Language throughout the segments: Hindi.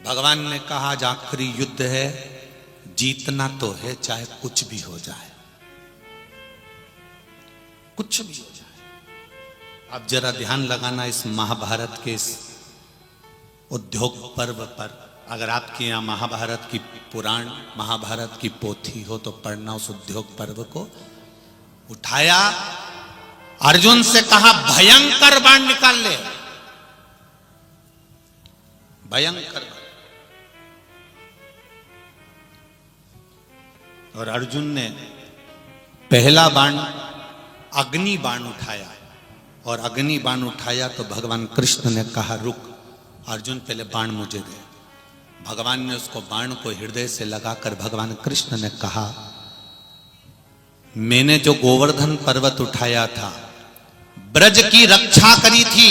भगवान ने कहा आज आखिरी युद्ध है, जीतना तो है चाहे कुछ भी हो जाए, कुछ भी हो जाए। अब जरा ध्यान लगाना इस महाभारत के इस उद्योग पर्व पर। अगर आपके यहाँ महाभारत की पुराण, महाभारत की पोथी हो तो पढ़ना उस उद्योग पर्व को। उठाया, अर्जुन से कहा भयंकर बाण निकाल ले, भयंकर बाण। और अर्जुन ने पहला बाण अग्नि बाण उठाया, और अग्नि बाण उठाया तो भगवान कृष्ण ने कहा रुक अर्जुन, पहले बाण मुझे दे। भगवान ने उसको बाण को हृदय से लगाकर भगवान कृष्ण ने कहा मैंने जो गोवर्धन पर्वत उठाया था, ब्रज की रक्षा करी थी,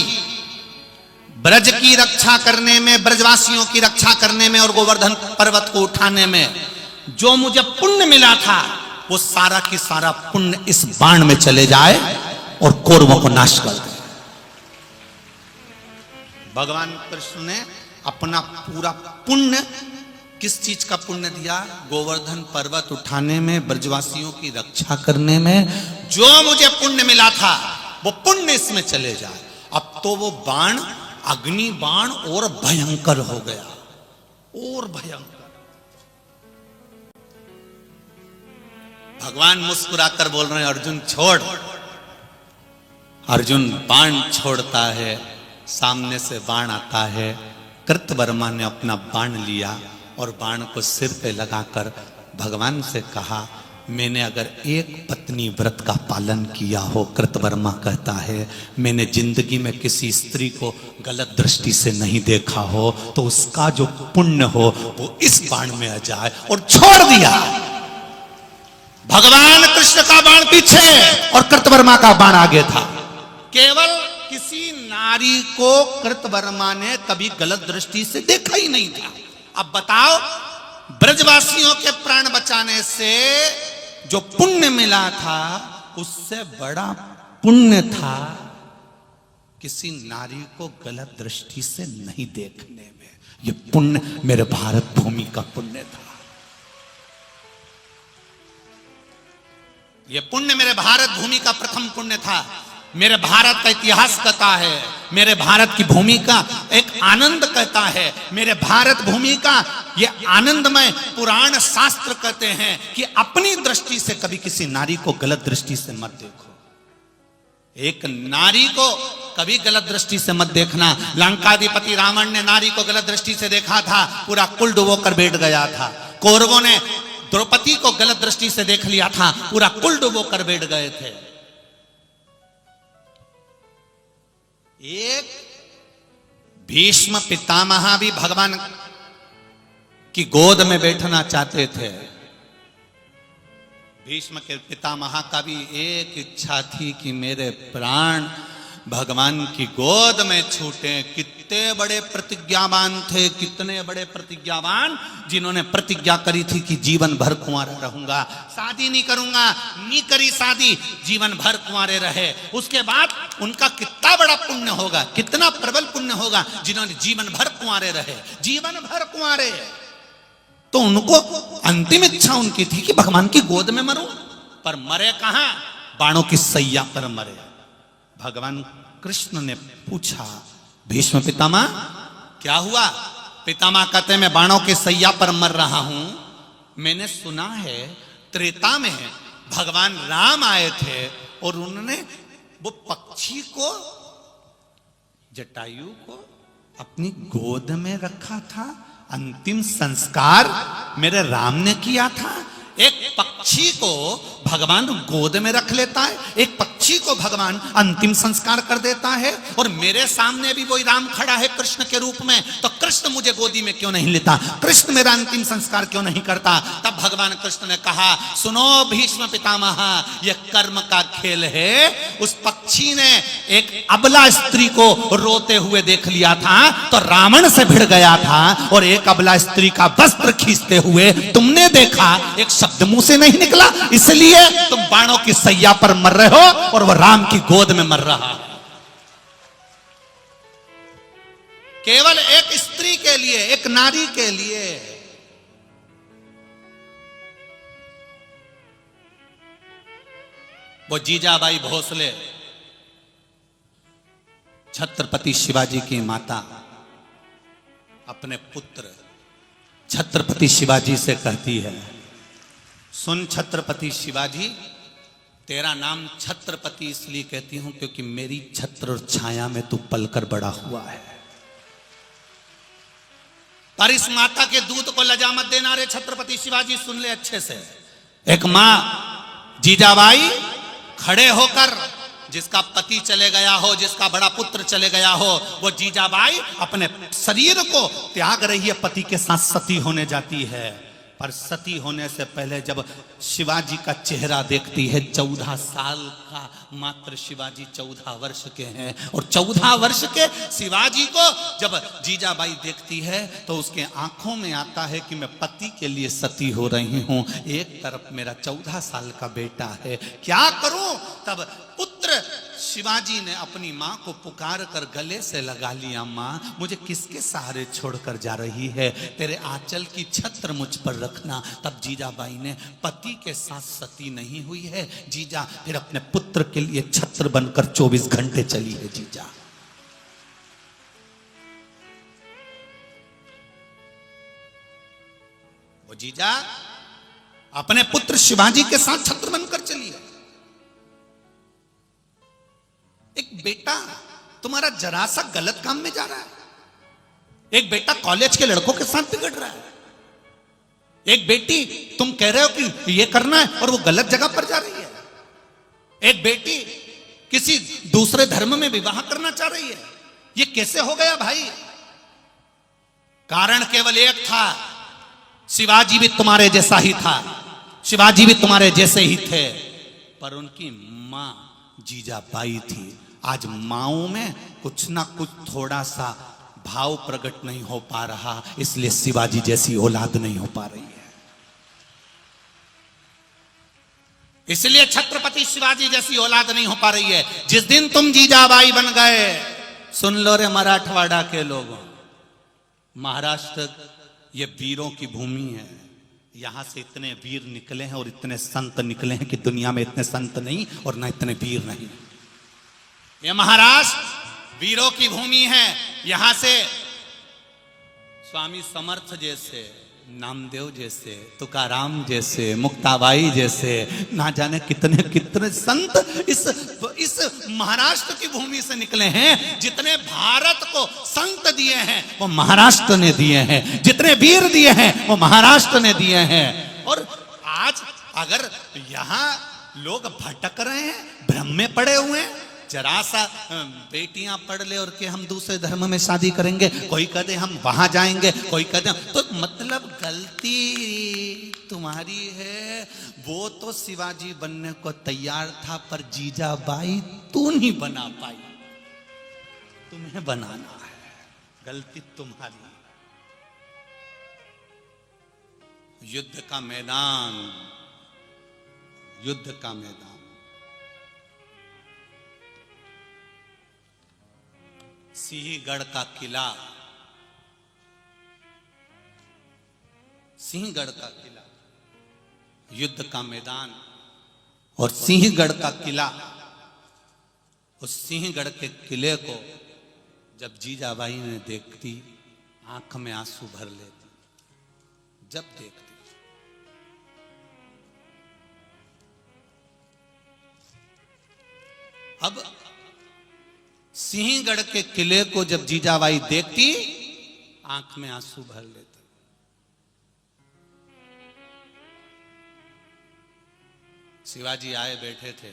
ब्रज की रक्षा करने में, ब्रजवासियों की रक्षा करने में और गोवर्धन पर्वत को उठाने में जो मुझे पुण्य मिला था, वो सारा की सारा पुण्य इस बाण में चले जाए और कौरवों को नाश कर दे। भगवान कृष्ण ने अपना पूरा पुण्य, किस चीज का पुण्य दिया? गोवर्धन पर्वत उठाने में, ब्रजवासियों की रक्षा करने में जो मुझे पुण्य मिला था वो पुण्य इसमें चले जाए। अब तो वो बाण, अग्नि बाण और भयंकर हो गया, और भयंकर। भगवान मुस्कुराकर बोल रहे हैं अर्जुन छोड़। अर्जुन बाण छोड़ता है, सामने से बाण आता है। कृतवर्मा ने अपना बाण लिया और बाण को सिर पे लगाकर भगवान से कहा मैंने अगर एक पत्नी व्रत का पालन किया हो, कृतवर्मा कहता है मैंने जिंदगी में किसी स्त्री को गलत दृष्टि से नहीं देखा हो, तो उसका जो पुण्य हो वो इस बाण में आ जाए, और छोड़ दिया। भगवान कृष्ण का बाण पीछे और कृतवर्मा का बाण आगे था। केवल किसी नारी को कृतवर्मा ने कभी गलत दृष्टि से देखा ही नहीं था। अब बताओ, ब्रजवासियों के प्राण बचाने से जो पुण्य मिला था, उससे बड़ा पुण्य था किसी नारी को गलत दृष्टि से नहीं देखने में। यह पुण्य मेरे भारत भूमि का पुण्य था। यह पुण्य मेरे भारत भूमि का प्रथम पुण्य था। मेरे भारत का इतिहास कहता है, मेरे भारत की भूमि का एक आनंद कहता है, मेरे भारत भूमि का ये आनंदमय पुराण शास्त्र कहते हैं कि अपनी दृष्टि से कभी किसी नारी को गलत दृष्टि से मत देखो। एक नारी को कभी गलत दृष्टि से मत देखना। लंकाधिपति रावण ने नारी को गलत दृष्टि से देखा था, पूरा कुल डुबोकर बैठ गया था। कौरवों ने द्रौपदी को गलत दृष्टि से देख लिया था, पूरा कुल डुबोकर बैठ गए थे। एक भीष्म पितामह भी भगवान की गोद में बैठना चाहते थे। भीष्म के पितामह का भी एक इच्छा थी कि मेरे प्राण भगवान की गोद में छूटे। कितने बड़े प्रतिज्ञावान थे, कितने बड़े प्रतिज्ञावान, जिन्होंने प्रतिज्ञा करी थी कि जीवन भर कुंवारा रहूंगा, शादी नहीं करूंगा, नहीं करी शादी, जीवन भर कुंवारे रहे। उसके बाद उनका कितना बड़ा पुण्य होगा, कितना प्रबल पुण्य होगा जिन्होंने जीवन भर कुंवारे रहे, जीवन भर कुंवारे। तो उनको अंतिम इच्छा उनकी थी कि भगवान की गोद में मरूं, पर मरे कहां? बाणों की सैया पर मरे। भगवान कृष्ण ने पूछा भीष्म पितामह क्या हुआ? पितामह कहते मैं बाणों के सैया पर मर रहा हूं। मैंने सुना है त्रेता में भगवान राम आए थे और उन्होंने वो पक्षी को, जटायु को अपनी गोद में रखा था। अंतिम संस्कार मेरे राम ने किया था। एक पक्षी को भगवान गोद में रख लेता है, एक पक्षी को भगवान अंतिम संस्कार कर देता है, और मेरे सामने भी वही राम खड़ा है कृष्ण के रूप में। तो कृष्ण मुझे गोदी में क्यों नहीं लेता? कृष्ण मेरा अंतिम संस्कार क्यों नहीं करता? तब भगवान कृष्ण ने कहा सुनो भीष्म पितामह, यह कर्म का खेल है। उस पक्षी ने एक अबला स्त्री को रोते हुए देख लिया था तो रावण से भिड़ गया था, और एक अबला स्त्री का वस्त्र खींचते हुए तुमने देखा, एक शब्द मुंह से नहीं निकला, इसलिए तुम बाणों की सैया पर मर रहे हो और वह राम की गोद में मर रहा है। केवल एक स्त्री के लिए, एक नारी के लिए। वो जीजाबाई भोसले छत्रपति शिवाजी की माता अपने पुत्र छत्रपति शिवाजी से कहती है, सुन छत्रपति शिवाजी, तेरा नाम छत्रपति इसलिए कहती हूं क्योंकि मेरी छत्र और छाया में तू पलकर बड़ा हुआ है। पर इस माता के दूत को लजा मत देना रे छत्रपति शिवाजी, सुन ले अच्छे से। एक मां जीजाबाई खड़े होकर, जिसका पति चले गया हो, जिसका बड़ा पुत्र चले गया हो, वो जीजाबाई अपने शरीर को त्याग रही है, पति के साथ सती होने जाती है। पर सती होने से पहले जब शिवाजी का चेहरा देखती है, 14 साल का मात्र शिवाजी 14 वर्ष के हैं, और 14 वर्ष के शिवाजी को जब जीजाबाई देखती है तो उसके आंखों में आता है कि मैं पति के लिए सती हो रही हूं, एक तरफ मेरा 14 साल का बेटा है, क्या करूं। तब पुत्र शिवाजी ने अपनी मां को पुकार कर गले से लगा लिया, मां मुझे किसके सहारे छोड़कर जा रही है, तेरे आंचल की छत्र मुझ पर रखना। तब जीजाबाई ने, पति के साथ सती नहीं हुई है जीजा, फिर अपने पुत्र के लिए छत्र बनकर 24 घंटे चली है जीजा। वो जीजा अपने पुत्र शिवाजी के साथ छत्र बनकर चली है। एक बेटा तुम्हारा जरा सा गलत काम में जा रहा है, एक बेटा कॉलेज के लड़कों के साथ बिगड़ रहा है, एक बेटी तुम कह रहे हो कि ये करना है और वो गलत जगह पर जा रही है, एक बेटी किसी दूसरे धर्म में विवाह करना चाह रही है। ये कैसे हो गया भाई? कारण केवल एक था, शिवाजी भी तुम्हारे जैसा ही था, शिवाजी भी तुम्हारे जैसे ही थे, पर उनकी मां जीजाबाई थी। आज माओं में कुछ ना कुछ थोड़ा सा भाव प्रकट नहीं हो पा रहा, इसलिए शिवाजी जैसी औलाद नहीं हो पा रही है। इसलिए छत्रपति शिवाजी जैसी औलाद नहीं हो पा रही है। जिस दिन तुम जीजाबाई बन गए, सुन लो रे मराठवाड़ा के लोगों, महाराष्ट्र ये वीरों की भूमि है, यहां से इतने वीर निकले हैं और इतने संत निकले हैं कि दुनिया में इतने संत नहीं और ना इतने वीर नहीं। ये महाराष्ट्र वीरों की भूमि है, यहां से स्वामी समर्थ जैसे, नामदेव जैसे, तुकाराम जैसे, मुक्ताबाई जैसे, ना जाने कितने कितने संत इस महाराष्ट्र की भूमि से निकले हैं। जितने भारत को संत दिए हैं वो महाराष्ट्र ने दिए हैं, जितने वीर दिए हैं वो महाराष्ट्र ने दिए हैं। और आज अगर यहां लोग भटक रहे हैं, भ्रम में पड़े हुए हैं, जरा सा बेटियां पढ़ ले और के हम दूसरे धर्म में शादी करेंगे, कोई कहते हम वहां जाएंगे, कोई कहते तो मतलब गलती तुम्हारी है। वो तो शिवाजी बनने को तैयार था, पर जीजाबाई तू नहीं बना पाई, तुम्हें बनाना है, गलती तुम्हारी। युद्ध का मैदान, युद्ध का मैदान, सिंहगढ़ का किला, सिंहगढ़ का किला युद्ध का मैदान। और सिंहगढ़ का किला, उस सिंहगढ़ के किले को जब जीजाबाई ने देखती, आंख में आंसू भर लेती जब देखती। अब सिंहगढ़ के किले को जब जीजाबाई देखती, आंख में आंसू भर लेते। शिवाजी आए बैठे थे,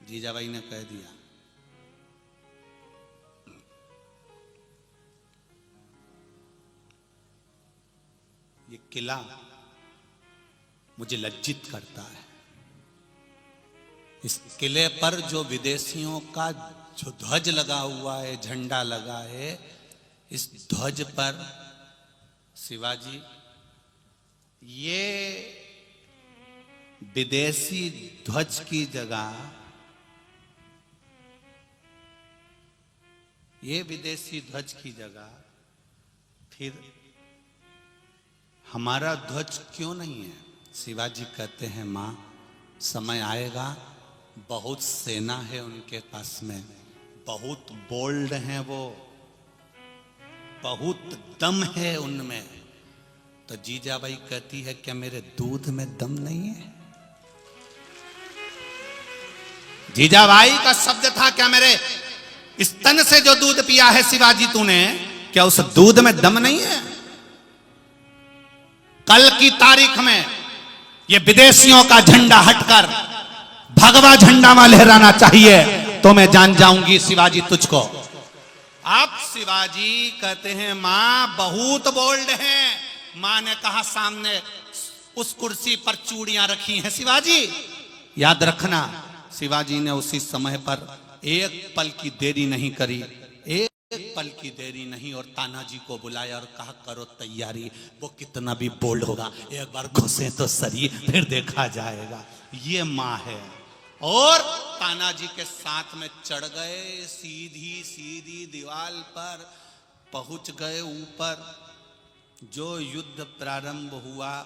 जीजाबाई ने कह दिया, ये किला मुझे लज्जित करता है। इस किले पर जो विदेशियों का जो ध्वज लगा हुआ है, झंडा लगा है, इस ध्वज पर शिवाजी, ये विदेशी ध्वज की जगह ये विदेशी ध्वज की जगह फिर हमारा ध्वज क्यों नहीं है? शिवाजी कहते हैं मां, समय आएगा, बहुत सेना है उनके पास में, बहुत बोल्ड हैं वो, बहुत दम है उनमें। तो जीजाबाई कहती है क्या मेरे दूध में दम नहीं है? जीजाबाई का शब्द था क्या मेरे स्तन से जो दूध पिया है शिवाजी तूने, क्या उस दूध में दम नहीं है? कल की तारीख में ये विदेशियों का झंडा हटकर भगवा झंडा में लहराना चाहिए तो मैं जान जाऊंगी शिवाजी तुझको। अब शिवाजी कहते हैं मां बहुत बोल्ड हैं। मां ने कहा सामने उस कुर्सी पर चूड़ियां रखी हैं शिवाजी, याद रखना। शिवाजी ने उसी समय पर एक पल की देरी नहीं करी, एक पल की देरी नहीं, और तानाजी को बुलाया और कहा करो तैयारी, वो कितना भी बोल्ड होगा एक बार घुसे तो सही, फिर देखा जाएगा। ये मां है। और तानाजी के साथ में चढ़ गए, सीधी सीधी दीवार पर पहुंच गए ऊपर। जो युद्ध प्रारंभ हुआ,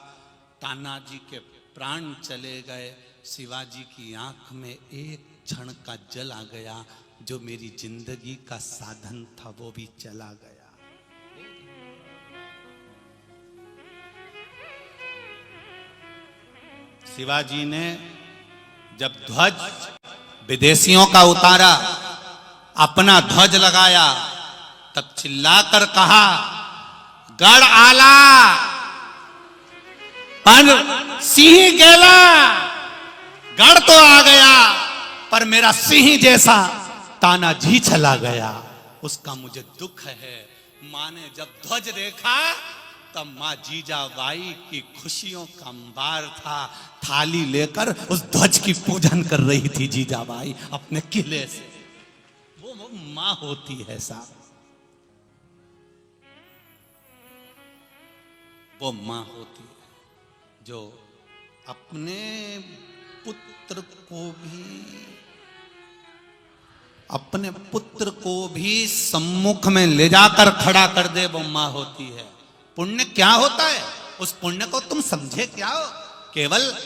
तानाजी के प्राण चले गए। शिवाजी की आंख में एक क्षण का जल आ गया, जो मेरी जिंदगी का साधन था वो भी चला गया। शिवाजी ने जब ध्वज विदेशियों का उतारा, अपना ध्वज लगाया, तब चिल्लाकर कहा गढ़ आला पर सिंह गेला। गढ़ तो आ गया पर मेरा सिंह जैसा तानाजी चला गया, उसका मुझे दुख है। मां ने जब ध्वज देखा तब मां जीजाबाई की खुशियों का अंबार था। थाली लेकर उस ध्वज की पूजन कर रही थी जीजाबाई अपने किले से। वो मां होती है साहब, वो मां होती है जो अपने पुत्र को भी सम्मुख में ले जाकर खड़ा कर दे, वो मां होती है। पुण्य क्या होता है, उस पुण्य को तुम समझे क्या हो? केवल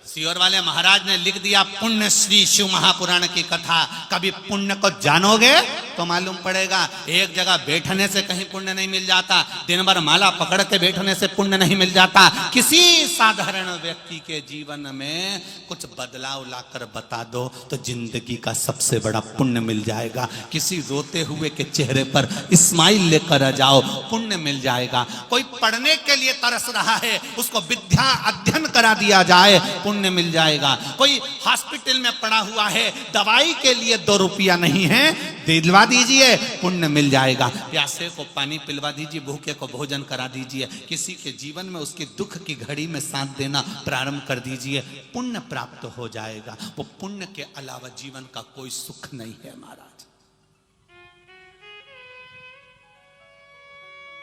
सियोर वाले महाराज ने लिख दिया पुण्य श्री शिव महापुराण की कथा। कभी पुण्य को जानोगे तो मालूम पड़ेगा। एक जगह बैठने से कहीं पुण्य नहीं मिल जाता, दिन भर माला पकड़ के बैठने से पुण्य नहीं मिल जाता। किसी साधारण व्यक्ति के जीवन में कुछ बदलाव लाकर बता दो तो जिंदगी का सबसे बड़ा पुण्य मिल जाएगा। किसी रोते हुए के चेहरे पर स्माइल लेकर आ जाओ, पुण्य मिल जाएगा। कोई पढ़ने के लिए तरस रहा है, उसको विद्या अध्ययन करा दिया जाए, पुण्य मिल जाएगा। कोई हॉस्पिटल में पड़ा हुआ है, दवाई के लिए 2 रुपया नहीं है, दिलवा दीजिए, पुण्य मिल जाएगा। प्यासे को पानी पिलवा दीजिए, भूखे को भोजन करा दीजिए। किसी के जीवन में उसके दुख की घड़ी में साथ देना प्रारंभ कर दीजिए, पुण्य प्राप्त हो जाएगा। वो पुण्य के अलावा जीवन का कोई सुख नहीं है महाराज।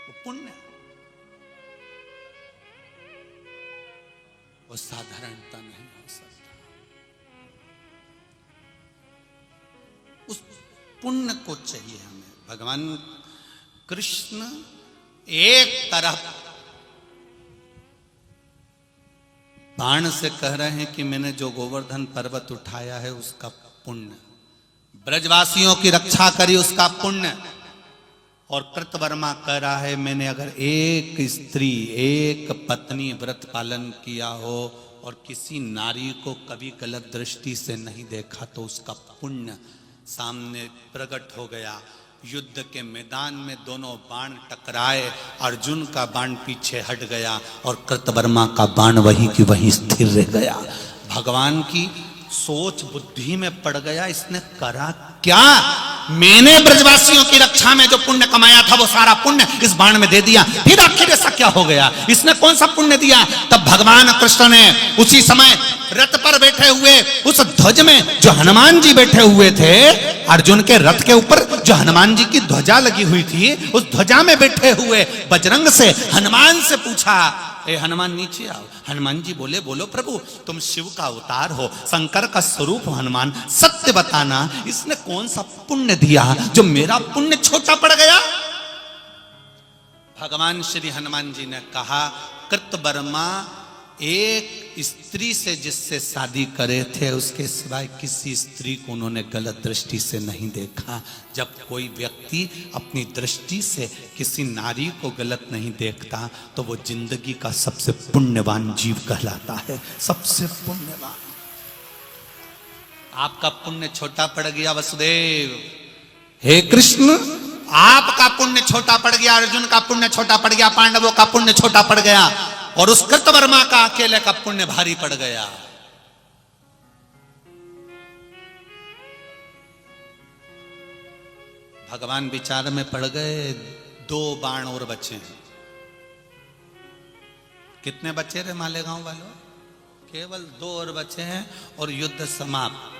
वो पुण्य, वो साधारणता नहीं हो सकता। उस पुण्य को चाहिए हमें। भगवान कृष्ण एक तरफ बाण से कह रहे हैं कि मैंने जो गोवर्धन पर्वत उठाया है उसका पुण्य, ब्रजवासियों की रक्षा करी उसका पुण्य। और कृतवर्मा कह रहा है मैंने अगर एक स्त्री, एक पत्नी व्रत पालन किया हो और किसी नारी को कभी गलत दृष्टि से नहीं देखा तो उसका पुण्य सामने प्रकट हो गया। युद्ध के मैदान में दोनों बाण टकराए, अर्जुन का बाण पीछे हट गया और कृतवर्मा का बाण वहीं की वहीं स्थिर रह गया। भगवान की सोच बुद्धि में पड़ गया, इसने करा क्या? मैंने ब्रजवासियों की रक्षा में जो पुण्य कमाया था वो सारा पुण्य इस बाण में दे दिया। फिर आखिर ऐसा क्या हो गया? इसने कौन सा पुण्य दिया? तब भगवान कृष्ण ने उसी समय रथ पर बैठे हुए उस ध्वज में जो हनुमान जी बैठे हुए थे, अर्जुन के रथ के ऊपर जो हनुमान जी की ध्वजा लगी हुई थी, उस ध्वजा में बैठे हुए बजरंग से हनुमान से पूछा, ए हनुमान नीचे आओ। हनुमान जी बोले, बोलो प्रभु, तुम शिव का अवतार हो, शंकर का स्वरूप हो हनुमान, सत्य बताना, इसने कौन सा पुण्य दिया जो मेरा पुण्य छोटा पड़ गया? भगवान श्री हनुमान जी ने कहा, कृतवर्मा एक स्त्री से जिससे शादी करे थे, उसके सिवाय किसी स्त्री को उन्होंने गलत दृष्टि से नहीं देखा। जब कोई व्यक्ति अपनी दृष्टि से किसी नारी को गलत नहीं देखता तो वो जिंदगी का सबसे पुण्यवान जीव कहलाता है, सबसे पुण्यवान। आपका पुण्य छोटा पड़ गया वसुदेव, हे कृष्ण, आपका पुण्य छोटा पड़ गया, अर्जुन का पुण्य छोटा पड़ गया, पांडवों का पुण्य छोटा पड़ गया, और उस कृतवर्मा का अकेले का पुण्य भारी पड़ गया। भगवान विचार में पड़ गए, 2 बाण और बचे हैं। कितने बचे रे मालेगांव वालों? केवल 2 और बचे हैं और युद्ध समाप्त।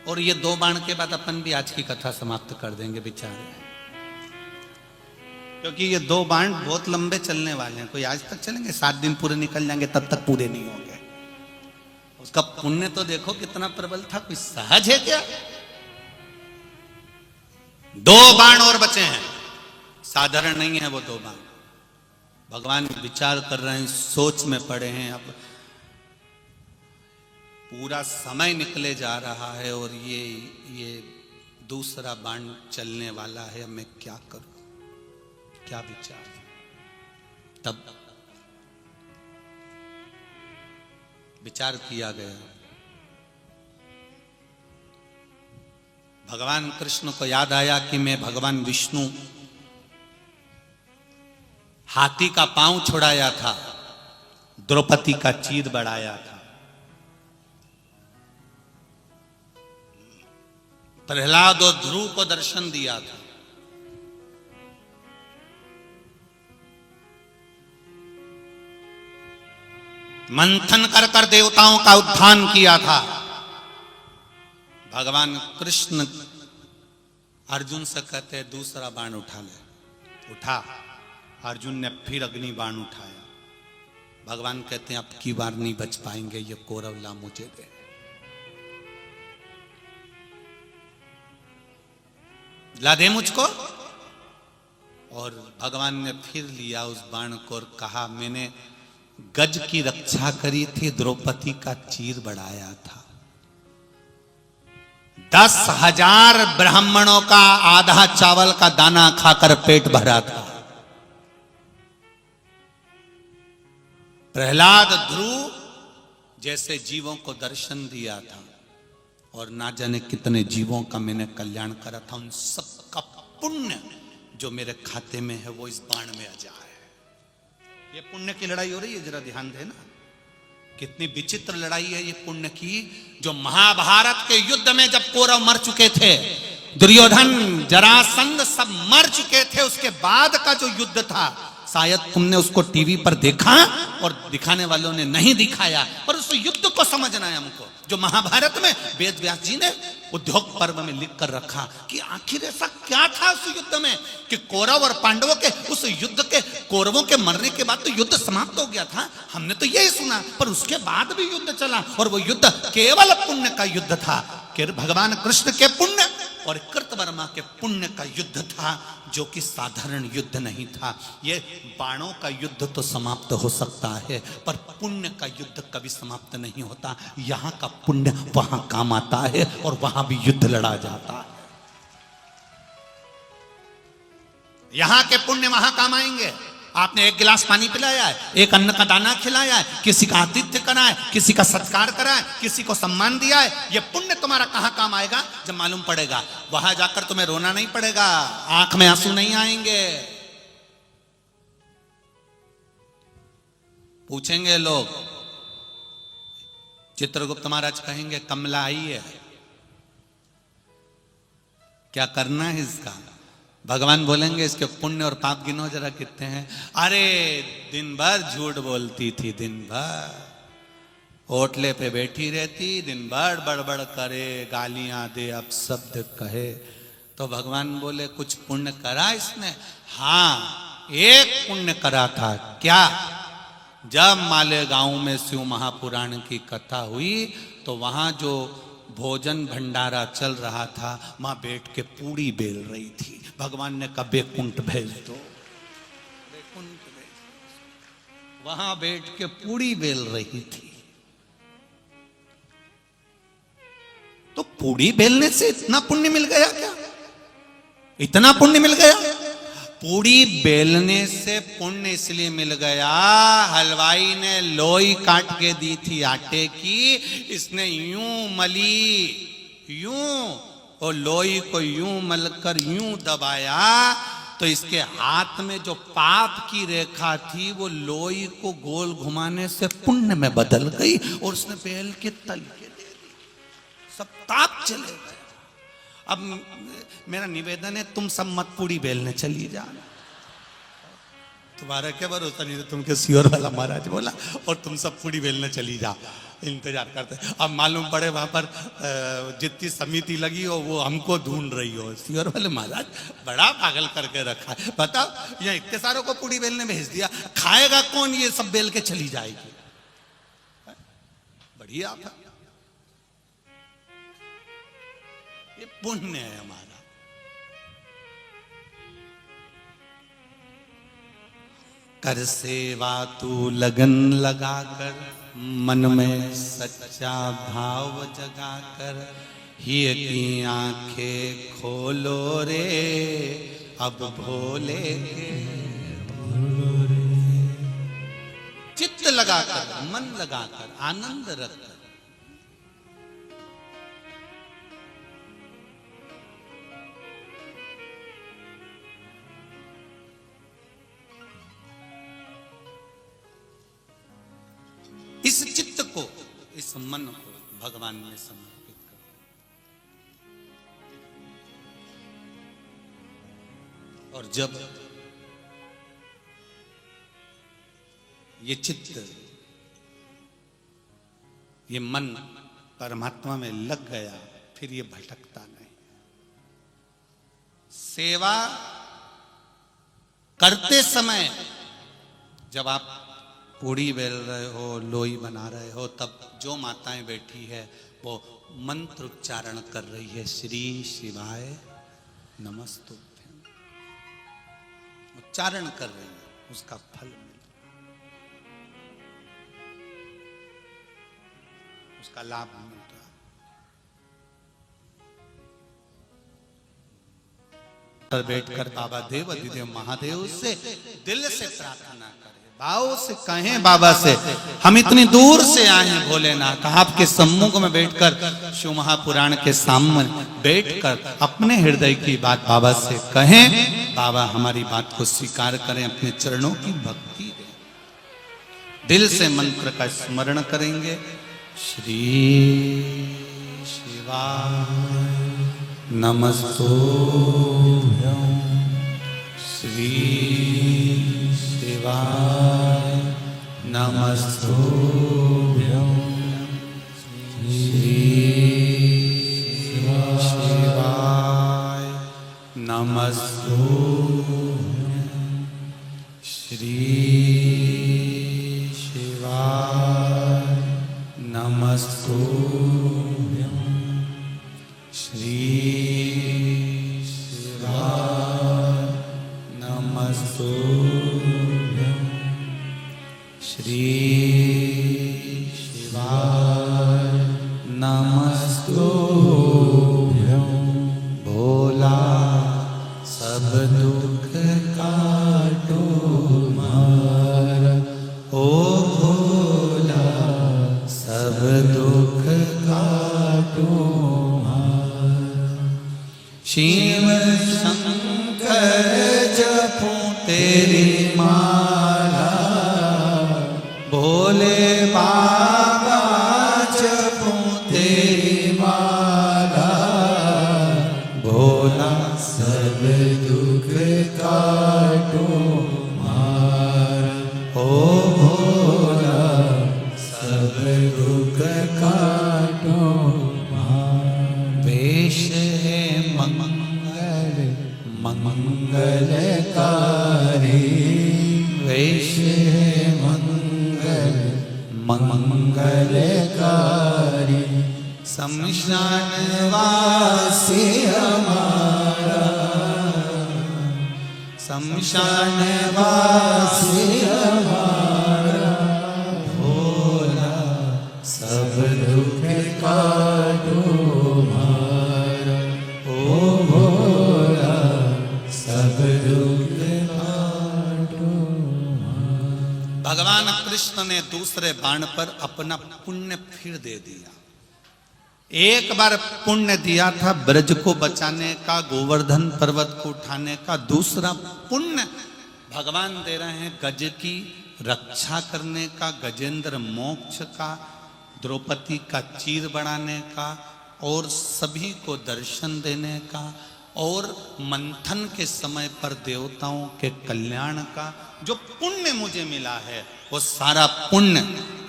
और ये 2 बाण के बाद अपन भी आज की कथा समाप्त कर देंगे बेचारे, क्योंकि ये 2 बाण बहुत लंबे चलने वाले हैं। कोई आज तक चलेंगे, 7 दिन पूरे निकल जाएंगे, तब तक पूरे नहीं होंगे। उसका पुण्य तो देखो कितना प्रबल था, कोई सहज है क्या? 2 बाण और बचे हैं, साधारण नहीं है वो 2 बाण। भगवान विचार कर रहे हैं, सोच में पड़े हैं। अब पूरा समय निकले जा रहा है और ये दूसरा बाण चलने वाला है, अब मैं क्या करूं, क्या विचार? तब विचार किया गया। भगवान कृष्ण को याद आया कि मैं भगवान विष्णु हाथी का पांव छुड़ाया था, द्रौपदी का चीर बढ़ाया था, प्रहलाद और ध्रुव को दर्शन दिया था, मंथन कर कर देवताओं का उत्थान किया था। भगवान कृष्ण अर्जुन से कहते हैं, दूसरा बाण उठा ले। उठा, अर्जुन ने फिर अग्नि बाण उठाया। भगवान कहते हैं, अब की बार नहीं बच पाएंगे, ये कौरव ला मुझे दे। ला दे मुझको। और भगवान ने फिर लिया उस बाण को और कहा, मैंने गज की रक्षा करी थी, द्रौपदी का चीर बढ़ाया था। 10,000 ब्राह्मणों का आधा चावल का दाना खाकर पेट भरा था। प्रहलाद, ध्रुव जैसे जीवों को दर्शन दिया था और ना जाने कितने जीवों का मैंने कल्याण करा था। उन सबका पुण्य जो मेरे खाते में है वो इस बाण में आ जाए। ये पुण्य की लड़ाई हो रही है, जरा ध्यान देना। कितनी विचित्र लड़ाई है ये पुण्य की। जो महाभारत के युद्ध में जब कौरव मर चुके थे, दुर्योधन, जरासंध सब मर चुके थे, उसके बाद का जो युद्ध था, शायद तुमने उसको टीवी पर देखा और दिखाने वालों ने नहीं दिखाया, पर उस युद्ध को समझना है हमको। जो महाभारत में वेद व्यास जी ने उद्योग पर्व में लिख कर रखा कि आखिर ऐसा क्या था उस युद्ध में कि कौरव और पांडवों के उस युद्ध के, कौरवों के मरने के बाद तो युद्ध समाप्त हो गया था, हमने तो यही सुना, पर उसके बाद भी युद्ध चला और वो युद्ध केवल पुण्य का युद्ध था। कि भगवान कृष्ण के पुण्य और कृतवर्मा के पुण्य का युद्ध था, जो कि साधारण युद्ध नहीं था। ये बाणों का युद्ध तो समाप्त हो सकता है, पर पुण्य का युद्ध कभी समाप्त नहीं होता। यहाँ का पुण्य वहां काम आता है और वहां भी युद्ध लड़ा जाता है। यहां के पुण्य वहां काम आएंगे। आपने 1 गिलास पानी पिलाया है, 1 अन्न का दाना खिलाया है, किसी का आतिथ्य करा है, किसी का सत्कार करा है, किसी को सम्मान दिया है, यह पुण्य तुम्हारा कहां काम आएगा? जब मालूम पड़ेगा। वहां जाकर तुम्हें रोना नहीं पड़ेगा, आंख में आंसू नहीं आएंगे। पूछेंगे लोग, चित्रगुप्त महाराज कहेंगे कमला आई है, क्या करना है इसका? भगवान बोलेंगे इसके पुण्य और पाप गिनो जरा कितने हैं। अरे दिन भर झूठ बोलती थी, दिन भर होटले पे बैठी रहती, दिन भर बड़बड़ करे, गालियां दे, अपशब्द कहे। तो भगवान बोले कुछ पुण्य करा इसने? हाँ, एक पुण्य करा था। क्या? जब मालेगांव में शिव महापुराण की कथा हुई तो वहां जो भोजन भंडारा चल रहा था, वहां बैठ के पूड़ी बेल रही थी। भगवान ने कहा बैकुंठ भेज दो, बैकुंठ भेज दो। वहां बैठ के पूड़ी बेल रही थी। तो पूड़ी बेलने से इतना पुण्य मिल गया क्या? इतना पुण्य मिल गया? पूड़ी बेलने से पुण्य इसलिए मिल गया, हलवाई ने लोई काट के दी थी आटे की, इसने यूं मली, यूं, और लोई को यूं मलकर यूं दबाया तो इसके हाथ में जो पाप की रेखा थी वो लोई को गोल घुमाने से पुण्य में बदल गई और उसने बेल के तल के दे दी, सब ताप चले गए। अब मेरा निवेदन है, तुम सब मत पूड़ी बेलने चली जाना। तुम्हारा क्या भरोसा नहीं, तुम के सियोर वाला महाराज बोला और तुम सब पूड़ी बेलने चली जाओ, इंतजार करते। अब मालूम पड़े वहां पर जितनी समिति लगी हो वो हमको ढूंढ रही हो। सियोर वाले महाराज बड़ा पागल करके रखा है, बताओ, यहाँ इतने सारों को पूड़ी बेलने भेज दिया, खाएगा कौन? ये सब बेल के चली जाएगी। बढ़िया था, ये पुण्य है हमारा। कर सेवा तू लगन लगाकर, मन में सच्चा भाव जगाकर, ही की आंखें खोलो रे, अब भोले के भोलो रे। चित्त लगाकर, मन लगाकर, आनंद रखकर। इस चित्त को, इस मन को भगवान में समर्पित करो। और जब ये चित्त, ये मन परमात्मा में लग गया, फिर ये भटकता नहीं। सेवा करते समय जब आप पूड़ी बेल रहे हो, लोई बना रहे हो, तब जो माताएं बैठी है वो मंत्र उच्चारण कर रही है, श्री शिवाय नमस्तुभ्यं, उच्चारण कर रही है, उसका फल मिल रहा, उसका लाभ मिल रहा। पर बैठकर बाबा देव अधिदेव महादेव से दिल से प्रार्थना करें, भाव से कहें बाबा से, हम इतनी दूर से आए हैं भोलेनाथ, आपके सम्मुख में बैठकर, शिव महापुराण के सामने बैठकर अपने हृदय की बात बाबा से कहें। बाबा हमारी बात को स्वीकार करें, अपने चरणों की भक्ति दें। दिल से मंत्र का स्मरण करेंगे, श्री शिवाय नमस्तुभ्यं, श्री शिवाय नमस्तुभ्यं, श्री शिवाय नमस्तुभ्यं, श्री शिवाय नमस्तुभ्यं, श्री शिवाय नमस्तुभ्यं, श्री शिवाय नमस्तुभ्यं। भोला सब दुख काटो मारा, ओ भोला सब दुख काटो मारा। शिव शंकर जपूं तेरी माला, भोले बाबा जपूं तेरी माला, भोले भोला सब दुख काटो मारा। ओ भोला सब दुख काटो मारा। वेश है मंगलकारी, वेश है मंगलकारी। शमशान वासी हमारा, शमशान वासी हमारा। भोला सब दुख काटो मारा। ओ भोला सब दुख काटो मारा। भगवान कृष्ण ने दूसरे बाण पर अपना पुण्य फिर दे दिया। एक बार पुण्य दिया था ब्रज को बचाने का, गोवर्धन पर्वत को उठाने का। दूसरा पुण्य भगवान दे रहे हैं गज की रक्षा करने का, गजेंद्र मोक्ष का, द्रौपदी का चीर बढ़ाने का, और सभी को दर्शन देने का, और मंथन के समय पर देवताओं के कल्याण का। जो पुण्य मुझे मिला है वो सारा पुण्य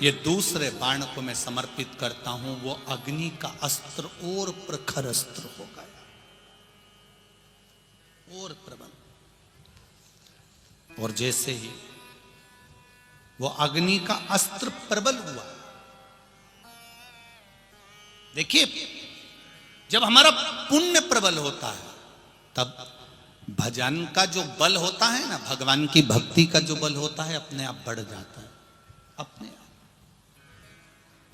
ये दूसरे बाण को मैं समर्पित करता हूं। वो अग्नि का अस्त्र और प्रखर अस्त्र हो गया और प्रबल। और जैसे ही वो अग्नि का अस्त्र प्रबल हुआ, देखिए जब हमारा पुण्य प्रबल होता है तब भजन का जो बल होता है ना, भगवान की भक्ति का जो बल होता है अपने आप बढ़ जाता है, अपने आप।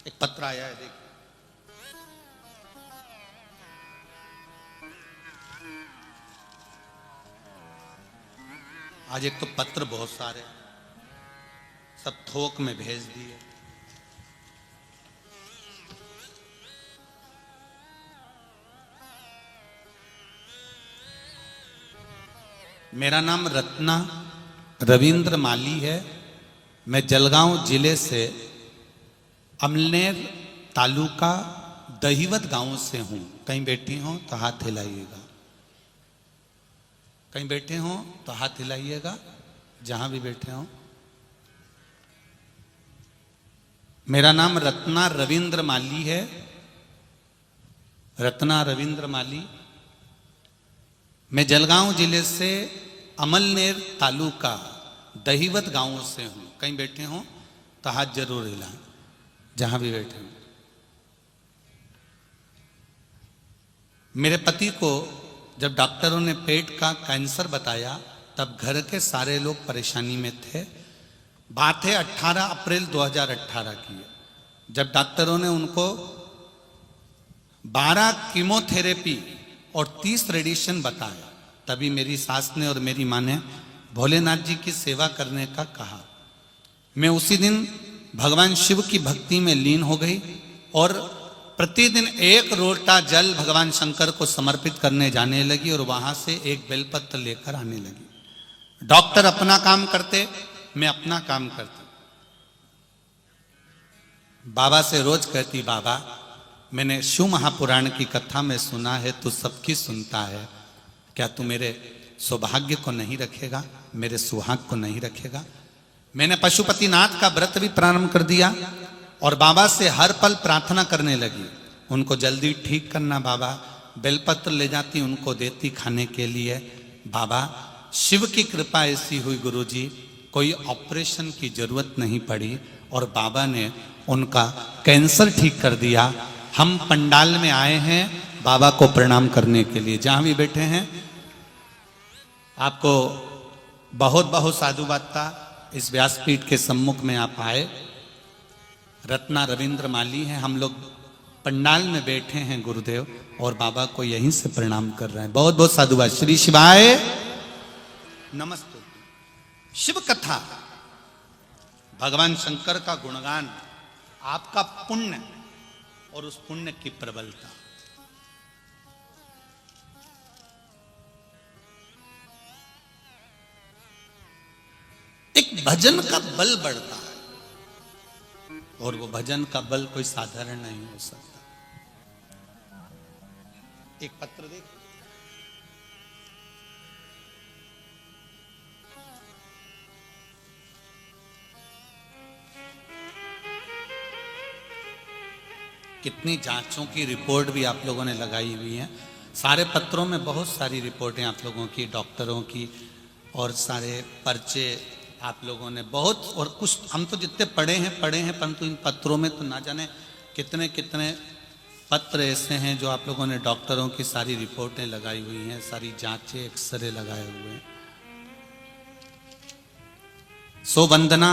एक पत्र आया है, देखिए। आज एक तो पत्र बहुत सारे सब थोक में भेज दिए। मेरा नाम रत्ना रविंद्र माली है। मैं जलगांव जिले से अमलेर तालुका दहीवत गांव से हूं। कहीं बैठी हो तो हाथ हिलाइएगा, कहीं बैठे हो तो हाथ हिलाइएगा, जहां भी बैठे हो। मेरा नाम रत्ना रविंद्र माली है, रत्ना रविंद्र माली। मैं जलगांव जिले से अमलनेर तालुका दहीवत गांव से हूं। कहीं बैठे हो तो हाथ जरूर हिलाएं, जहां भी बैठे हो। मेरे पति को जब डॉक्टरों ने पेट का कैंसर बताया तब घर के सारे लोग परेशानी में थे। बात है 18 अप्रैल 2018 की। जब डॉक्टरों ने उनको 12 कीमोथेरेपी और 30 रेडिएशन बताया, तभी मेरी सास ने और मेरी माँ ने भोलेनाथ जी की सेवा करने का कहा। मैं उसी दिन भगवान शिव की भक्ति में लीन हो गई और प्रतिदिन एक लोटा जल भगवान शंकर को समर्पित करने जाने लगी और वहां से एक बेलपत्र लेकर आने लगी। डॉक्टर अपना काम करते, मैं अपना काम करता। बाबा से रोज कहती, बाबा मैंने शिव महापुराण की कथा में सुना है, तू सबकी सुनता है, क्या तू मेरे सौभाग्य को नहीं रखेगा, मेरे सुहाग को नहीं रखेगा। मैंने पशुपतिनाथ का व्रत भी प्रारंभ कर दिया और बाबा से हर पल प्रार्थना करने लगी, उनको जल्दी ठीक करना बाबा। बेलपत्र ले जाती, उनको देती खाने के लिए। बाबा शिव की कृपा ऐसी हुई गुरुजी, कोई ऑपरेशन की जरूरत नहीं पड़ी और बाबा ने उनका कैंसर ठीक कर दिया। हम पंडाल में आए हैं बाबा को प्रणाम करने के लिए, जहां भी बैठे हैं। आपको बहुत बहुत साधुवादता, इस व्यासपीठ के सम्मुख में आप आए। रत्ना रविंद्र माली हैं, हम लोग पंडाल में बैठे हैं गुरुदेव और बाबा को यहीं से प्रणाम कर रहे हैं। बहुत बहुत साधुवाद। श्री शिवाय नमस्ते। शिव कथा, भगवान शंकर का गुणगान, आपका पुण्य और उस पुण्य की प्रबलता। एक भजन का बल बढ़ता है और वो भजन का बल कोई साधारण नहीं हो सकता। एक पत्र देख, कितनी जांचों की रिपोर्ट भी आप लोगों ने लगाई हुई है। सारे पत्रों में बहुत सारी रिपोर्टें आप लोगों की, डॉक्टरों की, और सारे पर्चे आप लोगों ने बहुत, और कुछ हम तो जितने पढ़े हैं परंतु इन पत्रों में तो ना जाने कितने कितने पत्र ऐसे हैं जो आप लोगों ने डॉक्टरों की सारी रिपोर्टें लगाई हुई हैं, सारी जांचें, एक्सरे लगाए हुए हैं। सो वंदना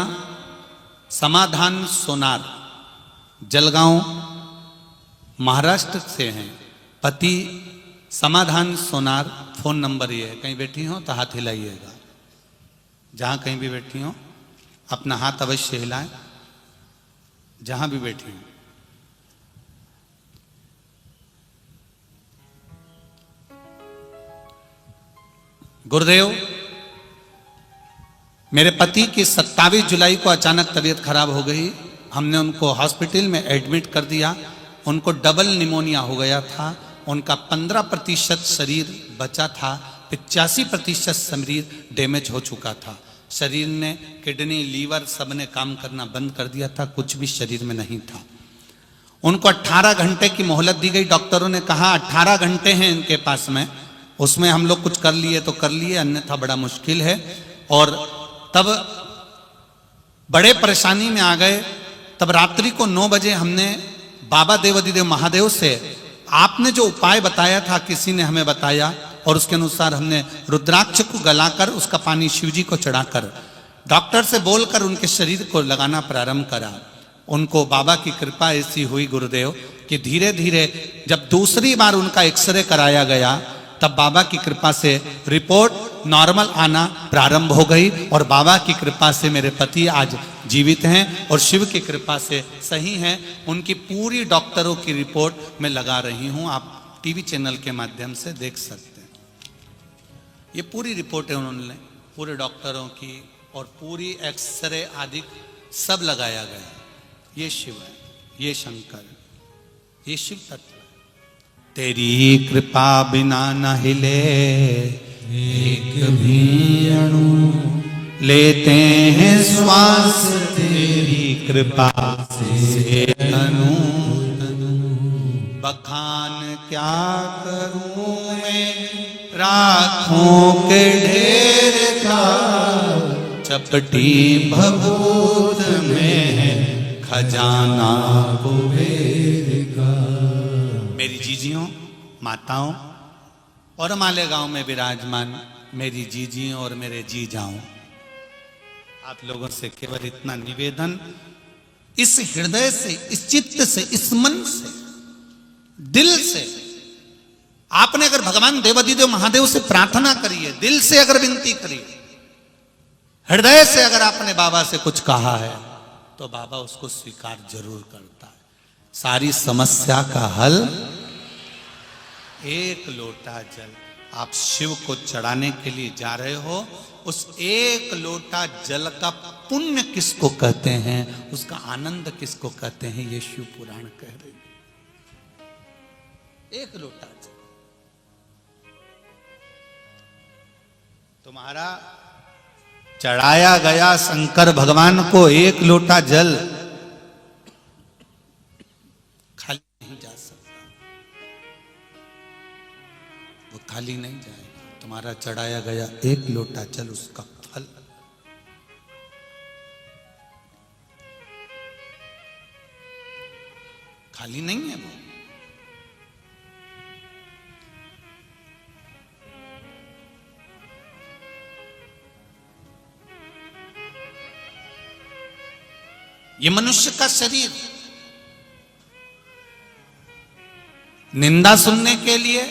समाधान सोनार, जलगांव महाराष्ट्र से हैं। पति समाधान सोनार, फोन नंबर ये है। कहीं बैठी हो तो हाथ हिलाइएगा, जहां कहीं भी बैठी हो अपना हाथ अवश्य हिलाएं, जहां भी बैठी हो। गुरुदेव, मेरे पति की 27 जुलाई को अचानक तबीयत खराब हो गई। हमने उनको हॉस्पिटल में एडमिट कर दिया। उनको डबल निमोनिया हो गया था। उनका 15% शरीर बचा था, 85% शरीर डैमेज हो चुका था। शरीर ने, किडनी, लीवर सब ने काम करना बंद कर दिया था, कुछ भी शरीर में नहीं था। उनको 18 घंटे की मोहलत दी गई। डॉक्टरों ने कहा 18 घंटे हैं इनके पास में, उसमें हम लोग कुछ कर लिए तो कर लिए, अन्यथा बड़ा मुश्किल है। और तब बड़े परेशानी में आ गए। तब रात्रि को 9 बजे हमने बाबा देवाधिदेव महादेव से, आपने जो उपाय बताया था, किसी ने हमें बताया, और उसके अनुसार हमने रुद्राक्ष को गलाकर उसका पानी शिवजी को चढ़ाकर डॉक्टर से बोलकर उनके शरीर को लगाना प्रारंभ करा। उनको बाबा की कृपा ऐसी हुई गुरुदेव कि धीरे धीरे जब दूसरी बार उनका एक्सरे कराया गया, तब बाबा की कृपा से रिपोर्ट नॉर्मल आना प्रारंभ हो गई। और बाबा की कृपा से मेरे पति आज जीवित हैं और शिव की कृपा से सही हैं। उनकी पूरी डॉक्टरों की रिपोर्ट मैं लगा रही हूं, आप टीवी चैनल के माध्यम से देख सकते हैं। ये पूरी रिपोर्टें उन्होंने पूरे डॉक्टरों की और पूरी एक्सरे आदि सब लगाया गया। ये शिव है, ये शंकर, ये शिव तत्व। तेरी कृपा बिना न हिले एक भी अणु, लेते हैं श्वास तेरी कृपा से तनु। बखान क्या करूं मैं राखों के ढेर का, चपटी भभूत में है खजाना कुबेर का। मेरी जीजियों, माताओं और मालेगांव में विराजमान मेरी जीजियों और मेरे जी जाऊं, आप लोगों से केवल इतना निवेदन, इस हृदय से, इस चित्त से, इस मन से, दिल से, आपने अगर भगवान देवाधिदेव महादेव से प्रार्थना करी है, दिल से अगर विनती करी है, हृदय से अगर आपने बाबा से कुछ कहा है, तो बाबा उसको स्वीकार जरूर करता है। सारी समस्या का हल एक लोटा जल। आप शिव को चढ़ाने के लिए जा रहे हो, उस एक लोटा जल का पुण्य किसको कहते हैं, उसका आनंद किसको कहते हैं, ये शिव पुराण कह रहे हैं। एक लोटा जल तुम्हारा चढ़ाया गया शंकर भगवान को, एक लोटा जल खाली नहीं जा सकता, वो खाली नहीं जाएगा। तुम्हारा चढ़ाया गया एक लोटा जल, उसका फल खाली नहीं है। वो ये मनुष्य का शरीर निंदा सुनने के लिए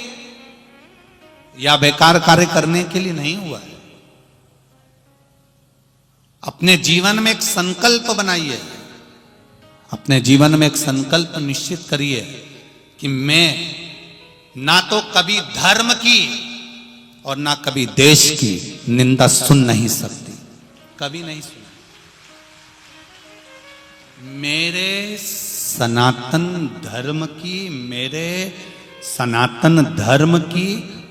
या बेकार कार्य करने के लिए नहीं हुआ है। अपने जीवन में एक संकल्प बनाइए, अपने जीवन में एक संकल्प निश्चित करिए कि मैं ना तो कभी धर्म की और ना कभी देश की निंदा सुन नहीं सकती, कभी नहीं सुन। मेरे सनातन धर्म की, मेरे सनातन धर्म की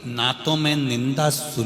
ना तो मैं निंदा सुन